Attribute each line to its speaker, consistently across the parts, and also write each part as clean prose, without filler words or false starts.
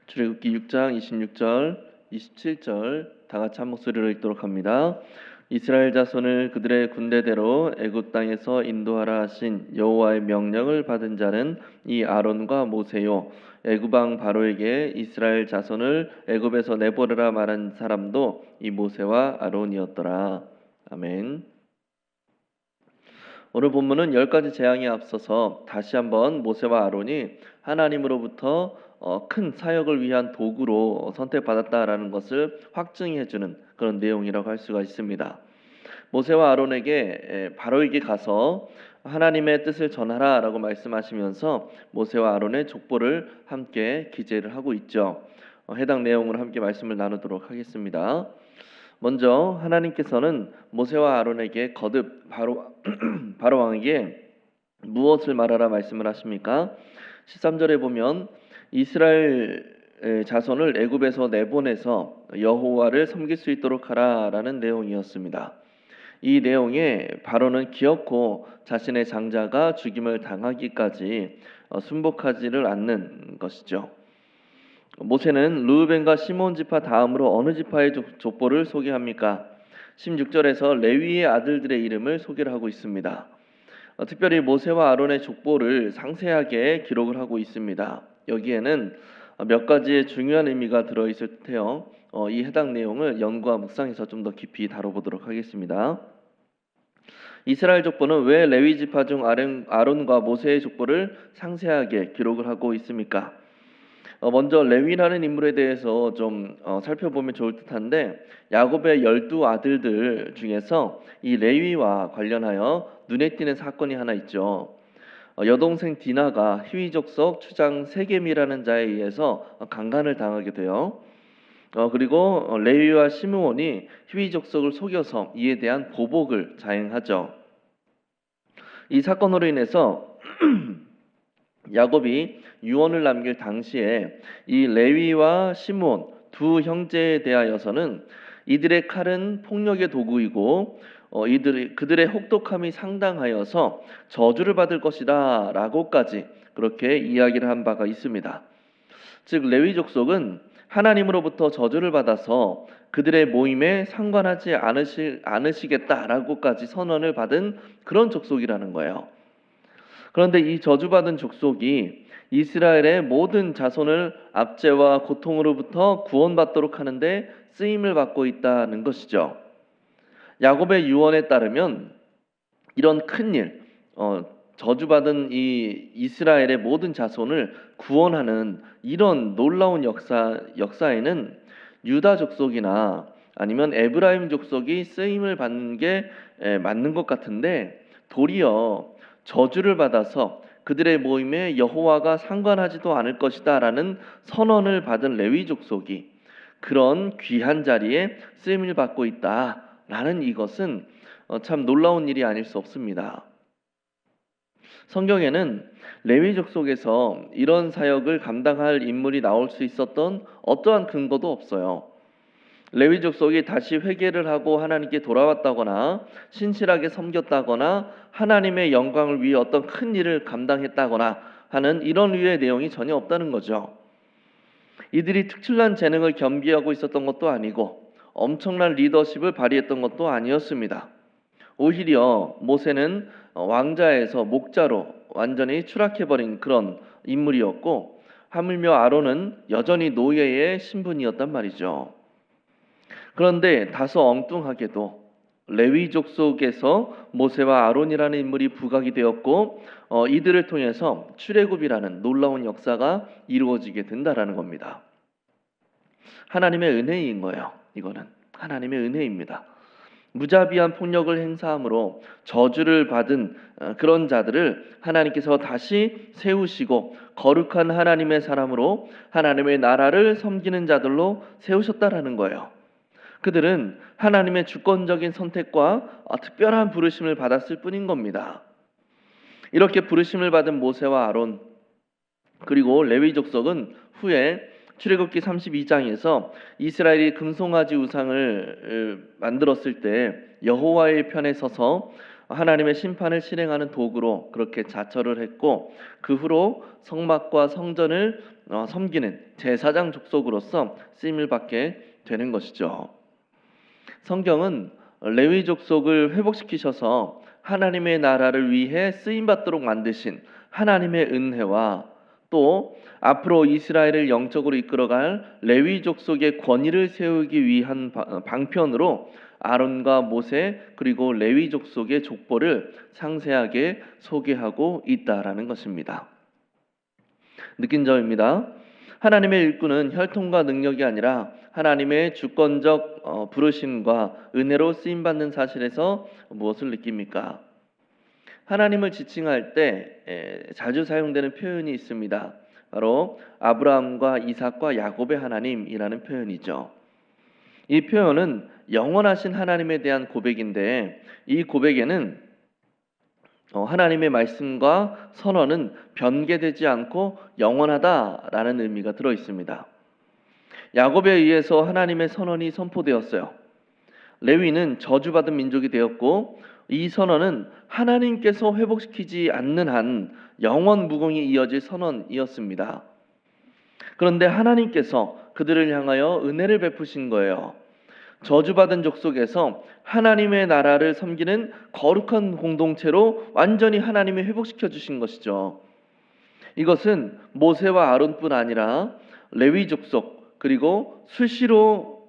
Speaker 1: 출애굽기 6장 26절, 27절 다 같이 한 목소리로 읽도록 합니다. 이스라엘 자손을 그들의 군대대로 애굽 땅에서 인도하라 하신 여호와의 명령을 받은 자는 이 아론과 모세요. 애굽 왕 바로에게 이스라엘 자손을 애굽에서 내보내라 말한 사람도 이 모세와 아론이었더라. 아멘. 오늘 본문은 10가지 재앙에 앞서서 다시 한번 모세와 아론이 하나님으로부터 큰 사역을 위한 도구로 선택받았다라는 것을 확증해주는 그런 내용이라고 할 수가 있습니다. 모세와 아론에게 바로에게 가서 하나님의 뜻을 전하라라고 말씀하시면서 모세와 아론의 족보를 함께 기재를 하고 있죠. 해당 내용으로 함께 말씀을 나누도록 하겠습니다. 먼저 하나님께서는 모세와 아론에게 거듭 바로 왕에게 무엇을 말하라 말씀을 하십니까? 13절에 보면 이스라엘 자손을 애굽에서 내보내서 여호와를 섬길 수 있도록 하라라는 내용이었습니다. 이 내용에 바로는 기어코 자신의 장자가 죽임을 당하기까지 순복하지를 않는 것이죠. 모세는 르우벤과 시몬 지파 다음으로 어느 지파의 족보를 소개합니까? 16절에서 레위의 아들들의 이름을 소개를 하고 있습니다. 특별히 모세와 아론의 족보를 상세하게 기록을 하고 있습니다. 여기에는 몇 가지의 중요한 의미가 들어있을 텐데요. 이 해당 내용을 연구와 묵상해서 좀 더 깊이 다뤄보도록 하겠습니다. 이스라엘 족보는 왜 레위 지파 중 아론과 모세의 족보를 상세하게 기록을 하고 있습니까? 먼저 레위라는 인물에 대해서 좀 살펴보면 좋을 듯한데 야곱의 12아들들 중에서 이 레위와 관련하여 눈에 띄는 사건이 하나 있죠. 여동생 디나가 히위 족속 추장 세겜이라는 자에 의해서 강간을 당하게 돼요. 그리고 레위와 시므온이 히위 족속을 속여서 이에 대한 보복을 자행하죠. 이 사건으로 인해서 야곱이 유언을 남길 당시에 이 레위와 시므온 두 형제에 대하여서는 이들의 칼은 폭력의 도구이고 그들의 혹독함이 상당하여서 저주를 받을 것이다 라고까지 그렇게 이야기를 한 바가 있습니다. 즉 레위 족속은 하나님으로부터 저주를 받아서 그들의 모임에 상관하지 않으시겠다라고까지 선언을 받은 그런 족속이라는 거예요. 그런데 이 저주받은 족속이 이스라엘의 모든 자손을 압제와 고통으로부터 구원받도록 하는데 쓰임을 받고 있다는 것이죠. 야곱의 유언에 따르면 이런 큰일, 저주받은 이 이스라엘의 모든 자손을 구원하는 이런 놀라운 역사에는 유다 족속이나 아니면 에브라임 족속이 쓰임을 받는 게 맞는 것 같은데 도리어 저주를 받아서 그들의 모임에 여호와가 상관하지도 않을 것이다 라는 선언을 받은 레위 족속이 그런 귀한 자리에 쓰임을 받고 있다 라는 이것은 참 놀라운 일이 아닐 수 없습니다. 성경에는 레위 족속에서 이런 사역을 감당할 인물이 나올 수 있었던 어떠한 근거도 없어요. 레위 족속이 다시 회개를 하고 하나님께 돌아왔다거나 신실하게 섬겼다거나 하나님의 영광을 위해 어떤 큰 일을 감당했다거나 하는 이런 류의 내용이 전혀 없다는 거죠. 이들이 특출난 재능을 겸비하고 있었던 것도 아니고 엄청난 리더십을 발휘했던 것도 아니었습니다. 오히려 모세는 왕자에서 목자로 완전히 추락해버린 그런 인물이었고 하물며 아론은 여전히 노예의 신분이었단 말이죠. 그런데 다소 엉뚱하게도 레위 족속에서 모세와 아론이라는 인물이 부각이 되었고 이들을 통해서 출애굽이라는 놀라운 역사가 이루어지게 된다라는 겁니다. 하나님의 은혜인 거예요. 이거는 하나님의 은혜입니다. 무자비한 폭력을 행사함으로 저주를 받은 그런 자들을 하나님께서 다시 세우시고 거룩한 하나님의 사람으로 하나님의 나라를 섬기는 자들로 세우셨다라는 거예요. 그들은 하나님의 주권적인 선택과 특별한 부르심을 받았을 뿐인 겁니다. 이렇게 부르심을 받은 모세와 아론 그리고 레위 족속은 후에 출애굽기 32장에서 이스라엘이 금송아지 우상을 만들었을 때 여호와의 편에 서서 하나님의 심판을 실행하는 도구로 그렇게 자처를 했고, 그 후로 성막과 성전을 섬기는 제사장 족속으로서 쓰임을 받게 되는 것이죠. 성경은 레위 족속을 회복시키셔서 하나님의 나라를 위해 쓰임 받도록 만드신 하나님의 은혜와, 또 앞으로 이스라엘을 영적으로 이끌어갈 레위 족속의 권위를 세우기 위한 방편으로 아론과 모세 그리고 레위 족속의 족보를 상세하게 소개하고 있다라는 것입니다. 느낀 점입니다. 하나님의 일꾼은 혈통과 능력이 아니라 하나님의 주권적 부르심과 은혜로 쓰임받는 사실에서 무엇을 느낍니까? 하나님을 지칭할 때 자주 사용되는 표현이 있습니다. 바로 아브라함과 이삭과 야곱의 하나님이라는 표현이죠. 이 표현은 영원하신 하나님에 대한 고백인데, 이 고백에는 하나님의 말씀과 선언은 변개되지 않고 영원하다라는 의미가 들어 있습니다. 야곱에 의해서 하나님의 선언이 선포되었어요. 레위는 저주받은 민족이 되었고, 이 선언은 하나님께서 회복시키지 않는 한 영원 무궁이 이어질 선언이었습니다. 그런데 하나님께서 그들을 향하여 은혜를 베푸신 거예요. 저주받은 족속에서 하나님의 나라를 섬기는 거룩한 공동체로 완전히 하나님이 회복시켜 주신 것이죠. 이것은 모세와 아론뿐 아니라 레위 족속, 그리고 수시로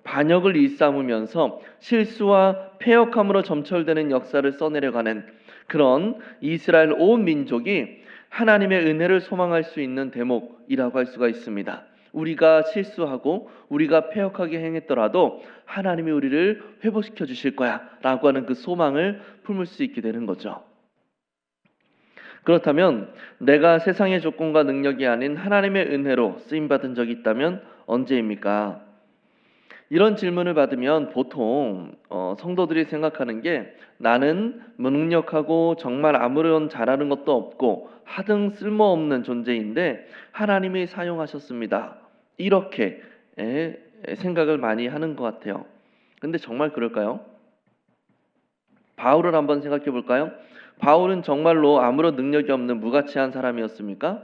Speaker 1: 반역을 일삼으면서 실수와 패역함으로 점철되는 역사를 써내려가는 그런 이스라엘 온 민족이 하나님의 은혜를 소망할 수 있는 대목이라고 할 수가 있습니다. 우리가 실수하고 우리가 패역하게 행했더라도 하나님이 우리를 회복시켜 주실 거야 라고 하는 그 소망을 품을 수 있게 되는 거죠. 그렇다면 내가 세상의 조건과 능력이 아닌 하나님의 은혜로 쓰임받은 적이 있다면 언제입니까? 이런 질문을 받으면 보통 성도들이 생각하는 게, 나는 무능력하고 정말 아무런 잘하는 것도 없고 하등 쓸모없는 존재인데 하나님이 사용하셨습니다, 이렇게 생각을 많이 하는 것 같아요. 근데 정말 그럴까요? 바울을 한번 생각해 볼까요? 바울은 정말로 아무런 능력이 없는 무가치한 사람이었습니까?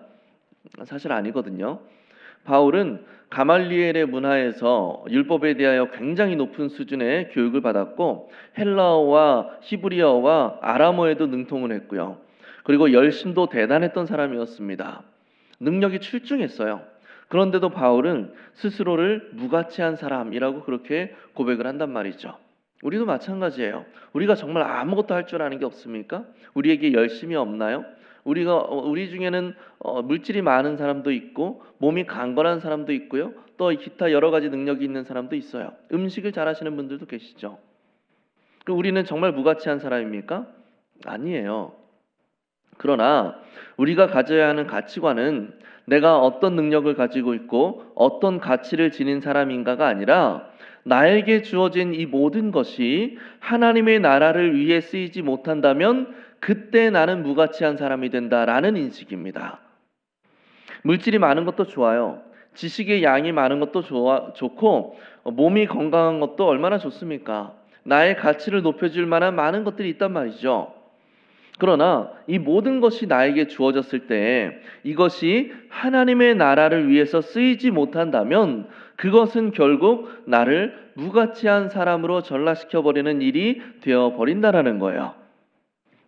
Speaker 1: 사실 아니거든요. 바울은 가말리엘의 문화에서 율법에 대하여 굉장히 높은 수준의 교육을 받았고, 헬라어와 히브리어와 아람어에도 능통을 했고요. 그리고 열심도 대단했던 사람이었습니다. 능력이 출중했어요. 그런데도 바울은 스스로를 무가치한 사람이라고 그렇게 고백을 한단 말이죠. 우리도 마찬가지예요. 우리가 정말 아무것도 할 줄 아는 게 없습니까? 우리에게 열심이 없나요? 우리 중에는 물질이 많은 사람도 있고 몸이 강건한 사람도 있고요. 또 기타 여러 가지 능력이 있는 사람도 있어요. 음식을 잘하시는 분들도 계시죠. 우리는 정말 무가치한 사람입니까? 아니에요. 그러나 우리가 가져야 하는 가치관은 내가 어떤 능력을 가지고 있고 어떤 가치를 지닌 사람인가가 아니라, 나에게 주어진 이 모든 것이 하나님의 나라를 위해 쓰이지 못한다면 그때 나는 무가치한 사람이 된다라는 인식입니다. 물질이 많은 것도 좋아요. 지식의 양이 많은 것도 좋고 몸이 건강한 것도 얼마나 좋습니까? 나의 가치를 높여줄 만한 많은 것들이 있단 말이죠. 그러나 이 모든 것이 나에게 주어졌을 때 이것이 하나님의 나라를 위해서 쓰이지 못한다면 그것은 결국 나를 무가치한 사람으로 전락시켜버리는 일이 되어버린다라는 거예요.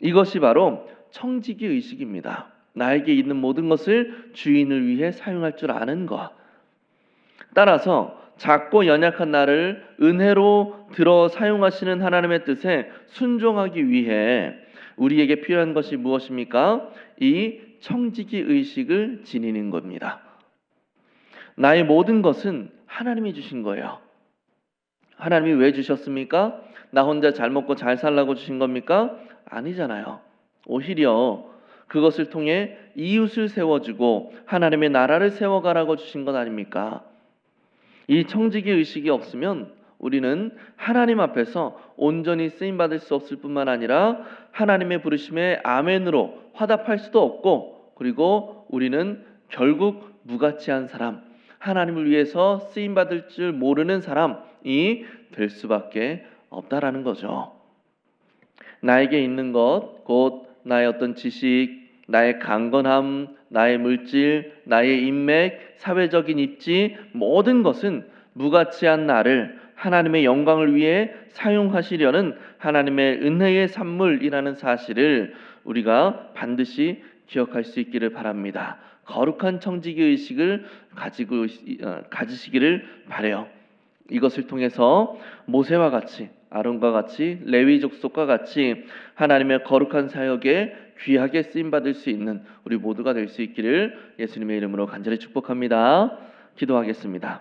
Speaker 1: 이것이 바로 청지기 의식입니다. 나에게 있는 모든 것을 주인을 위해 사용할 줄 아는 것. 따라서 작고 연약한 나를 은혜로 들어 사용하시는 하나님의 뜻에 순종하기 위해 우리에게 필요한 것이 무엇입니까? 이 청지기 의식을 지니는 겁니다. 나의 모든 것은 하나님이 주신 거예요. 하나님이 왜 주셨습니까? 나 혼자 잘 먹고 잘 살라고 주신 겁니까? 아니잖아요. 오히려 그것을 통해 이웃을 세워주고 하나님의 나라를 세워가라고 주신 것 아닙니까? 이 청지기 의식이 없으면 우리는 하나님 앞에서 온전히 쓰임받을 수 없을 뿐만 아니라 하나님의 부르심에 아멘으로 화답할 수도 없고, 그리고 우리는 결국 무가치한 사람, 하나님을 위해서 쓰임받을 줄 모르는 사람이 될 수밖에 없다라는 거죠. 나에게 있는 것, 곧 나의 어떤 지식, 나의 강건함, 나의 물질, 나의 인맥, 사회적인 입지, 모든 것은 무가치한 나를 하나님의 영광을 위해 사용하시려는 하나님의 은혜의 산물이라는 사실을 우리가 반드시 기억할 수 있기를 바랍니다. 거룩한 청지기 의식을 가지시기를 바라요. 이것을 통해서 모세와 같이, 아론과 같이, 레위 족속과 같이 하나님의 거룩한 사역에 귀하게 쓰임 받을 수 있는 우리 모두가 될 수 있기를 예수님의 이름으로 간절히 축복합니다. 기도하겠습니다.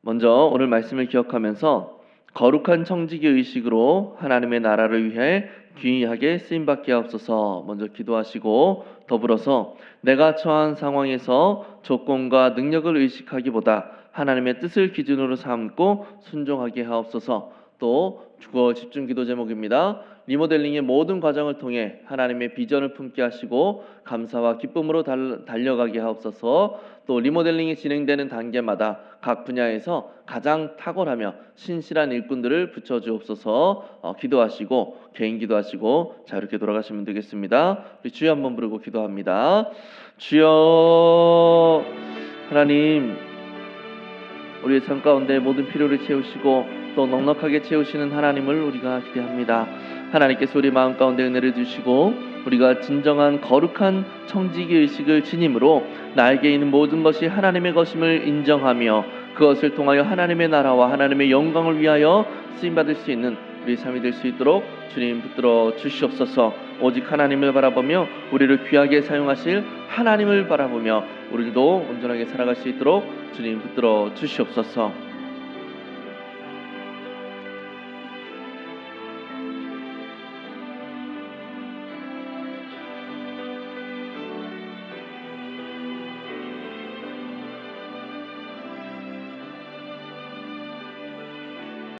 Speaker 1: 먼저 오늘 말씀을 기억하면서 거룩한 청지기 의식으로 하나님의 나라를 위해 귀하게 쓰임받게 하옵소서 먼저 기도하시고, 더불어서 내가 처한 상황에서 조건과 능력을 의식하기보다 하나님의 뜻을 기준으로 삼고 순종하게 하옵소서. 또 주거 집중 기도 제목입니다. 리모델링의 모든 과정을 통해 하나님의 비전을 품게 하시고 감사와 기쁨으로 달려가게 하옵소서. 또 리모델링이 진행되는 단계마다 각 분야에서 가장 탁월하며 신실한 일꾼들을 붙여주옵소서. 기도하시고 개인 기도하시고 자유롭게 돌아가시면 되겠습니다. 우리 주여 한번 부르고 기도합니다. 주여, 하나님, 우리의 삶 가운데 모든 필요를 채우시고 또 넉넉하게 채우시는 하나님을 우리가 기대합니다. 하나님께서 우리 마음 가운데 은혜를 주시고 우리가 진정한 거룩한 청지기 의식을 지님으로 나에게 있는 모든 것이 하나님의 것임을 인정하며 그것을 통하여 하나님의 나라와 하나님의 영광을 위하여 쓰임받을 수 있는 우리 삶이 될 수 있도록 주님 붙들어 주시옵소서. 오직 하나님을 바라보며 우리를 귀하게 사용하실 하나님을 바라보며 우리도 온전하게 살아갈 수 있도록 주님 붙들어 주시옵소서.